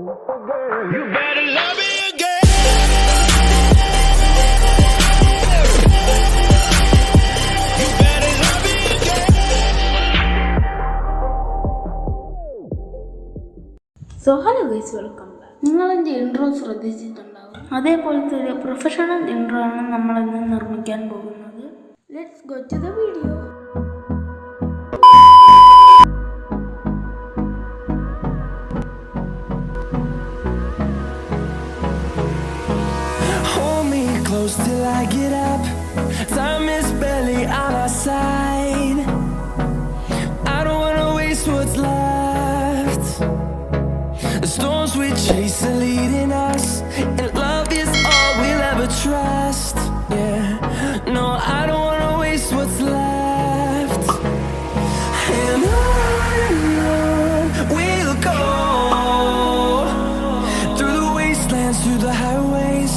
You better love me again. You better love me again. So hello guys, welcome back. നിങ്ങളെൻ്റെ intro ശ്രദ്ധിച്ചിട്ടുണ്ടാവും. അതേപോലത്തെ ഒരു professional intro ആണ് നമ്മളിന്ന് നിർമ്മിക്കാൻ പോകുന്നത്. Let's go to the video. Hold me close till I get up. Time is barely on our side. I don't wanna waste what's left. The storms we chase are leading us, and love is all we'll ever trust. Yeah, no, I don't wanna waste what's left. And on we'll go, through the wastelands, through the highways,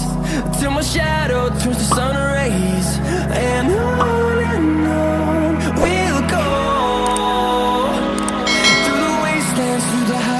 till my shadow turns to sun rays. And on we'll go, through the wastelands, through the highways.